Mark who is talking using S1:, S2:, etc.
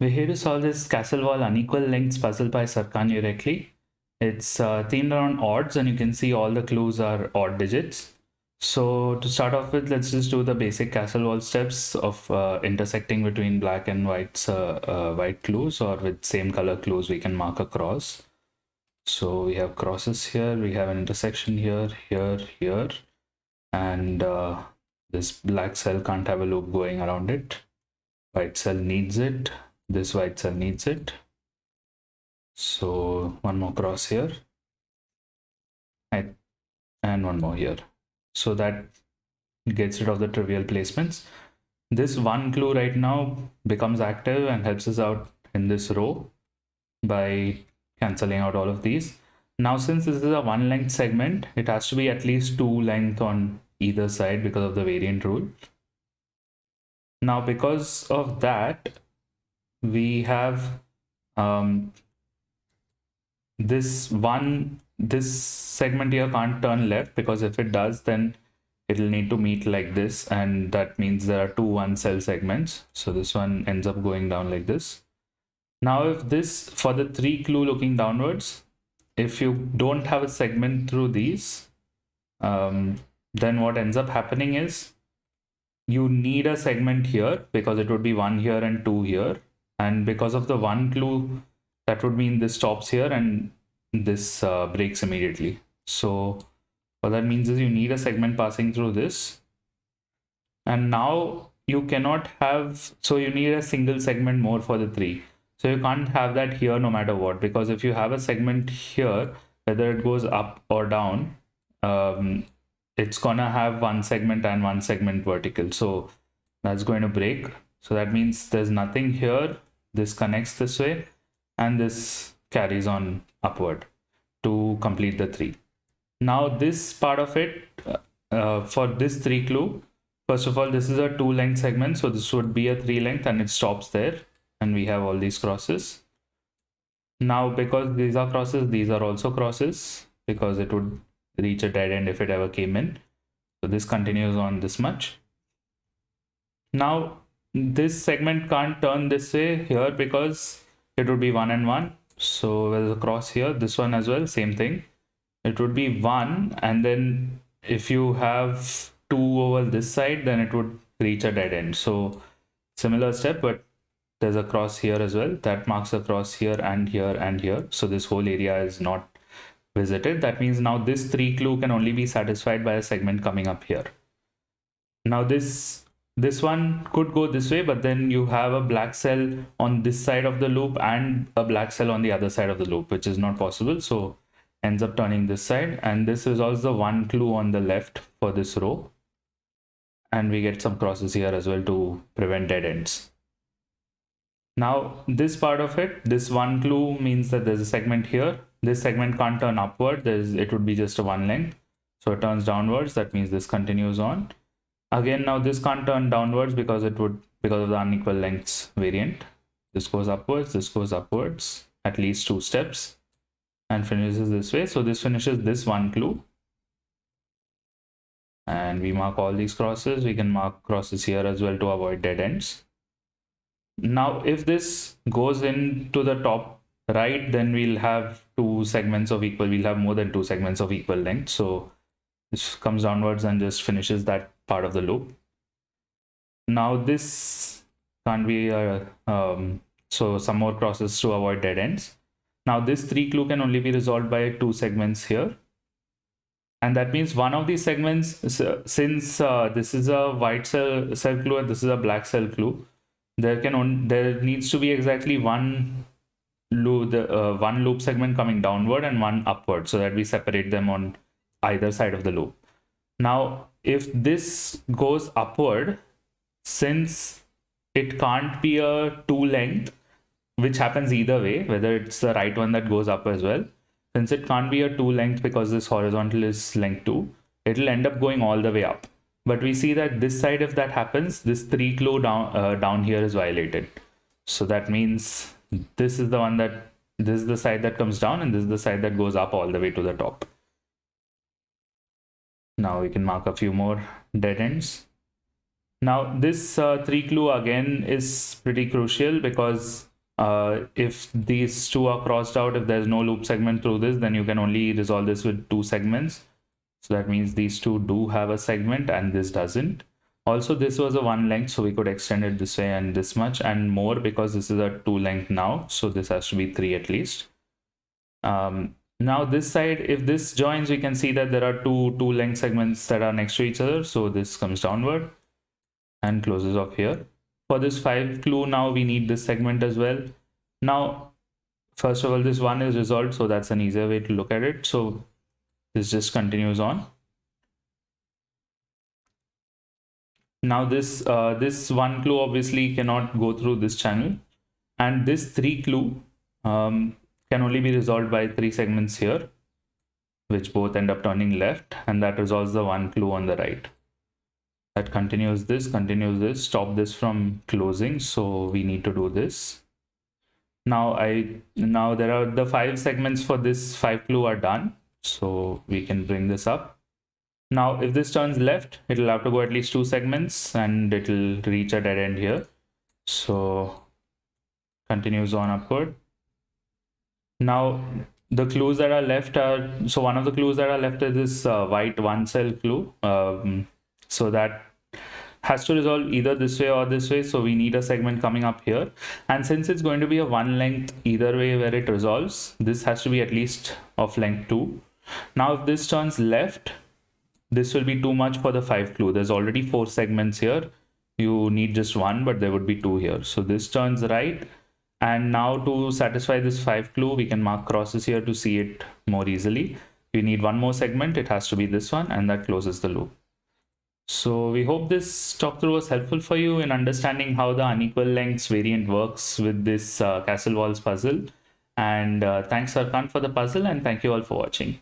S1: We're here to solve this castle wall unequal lengths puzzle by Serkan Yürekli. It's themed around odds, and you can see all the clues are odd digits. So to start off with, let's just do the basic castle wall steps of intersecting between black and white clues, or with same color clues we can mark a cross. So we have crosses here, we have an intersection here, here, and this black cell can't have a loop going around it. White cell needs it. This white cell needs it. So one more cross here, and one more here. So that gets rid of the trivial placements. This one clue right now becomes active and helps us out in this row by cancelling out all of these. Now, since this is a one length segment, it has to be at least two length on either side because of the variant rule. Now, because of that, we have this segment here can't turn left, because if it does, then it'll need to meet like this, and that means there are two one cell segments. So this one ends up going down like this. Now, if this, for the 3 clue looking downwards, if you don't have a segment through these, then what ends up happening is you need a segment here, because it would be 1 here and 2 here. And because of the one clue, that would mean this stops here and this breaks immediately. So what that means is you need a segment passing through this. And now you cannot have, so you need a single segment more for the 3. So you can't have that here no matter what, because if you have a segment here, whether it goes up or down, it's gonna have one segment and one segment vertical. So that's going to break. So that means there's nothing here. This connects this way, and this carries on upward to complete the 3. Now this part of it, for this 3 clue, first of all, this is a 2 length segment, so this would be a 3 length, and it stops there, and we have all these crosses. Now, because these are crosses, these are also crosses, because it would reach a dead end if it ever came in. So this continues on this much. Now this segment can't turn this way here, because it would be 1 and 1. So there's a cross here, this one as well, same thing. It would be 1, and then if you have 2 over this side, then it would reach a dead end. So similar step, but there's a cross here as well that marks a cross here and here and here. So this whole area is not visited. That means now this 3 clue can only be satisfied by a segment coming up here. Now this one could go this way, but then you have a black cell on this side of the loop and a black cell on the other side of the loop, which is not possible. So ends up turning this side, and this resolves the one clue on the left for this row. And we get some crosses here as well to prevent dead ends. Now this part of it, this one clue means that there's a segment here. This segment can't turn upward. It would be just a one length. So it turns downwards. That means this continues on. Again, now this can't turn downwards because of the unequal lengths variant. This goes upwards, at least 2 steps, and finishes this way. So this finishes this one clue. And we mark all these crosses. We can mark crosses here as well to avoid dead ends. Now, if this goes into the top right, then we'll have we'll have more than 2 segments of equal length. So this comes downwards and just finishes that part of the loop. Now this can't be, so some more crosses to avoid dead ends. Now this 3 clue can only be resolved by 2 segments here. And that means one of these segments, since this is a white cell clue and this is a black cell clue, there needs to be exactly one loop segment coming downward and one upward, so that we separate them on either side of the loop. Now, if this goes upward, since it can't be a 2 length, which happens either way, whether it's the right one that goes up as well, since it can't be a 2 length because this horizontal is length 2, it'll end up going all the way up. But we see that this side, if that happens, this 3 clue down here is violated. So that means this is the side that comes down, and this is the side that goes up all the way to the top. Now we can mark a few more dead ends. Now this 3 clue again is pretty crucial, because If these two are crossed out, if there's no loop segment through this, then you can only resolve this with two segments. So that means these two do have a segment and this doesn't. Also, this was a one length, so we could extend it this way and this much and more because this is a two length now. So this has to be 3 at least. Now this side, if this joins, we can see that there are two length segments that are next to each other. So this comes downward and closes off here. For this 5 clue, now we need this segment as well. Now, first of all, this one is resolved, so that's an easier way to look at it. So this just continues on. Now this this one clue obviously cannot go through this channel, and this 3 clue can only be resolved by 3 segments here, which both end up turning left, and that resolves the one clue on the right. That continues this, stop this from closing, so we need to do this. Now there are the 5 segments for this 5 clue are done, so we can bring this up. Now if this turns left, it'll have to go at least 2 segments and it'll reach a dead end here. So continues on upward. Now the clues that are left are, so one of the clues that are left is this white one cell clue. So that has to resolve either this way or this way. So we need a segment coming up here. And since it's going to be a one length either way where it resolves, this has to be at least of length 2. Now if this turns left, this will be too much for the 5 clue. There's already 4 segments here. You need just one, but there would be 2 here. So this turns right. And now to satisfy this 5 clue, we can mark crosses here to see it more easily. We need one more segment. It has to be this one, and that closes the loop. So we hope this talk through was helpful for you in understanding how the unequal lengths variant works with this castle walls puzzle. And thanks Serkan for the puzzle, and thank you all for watching.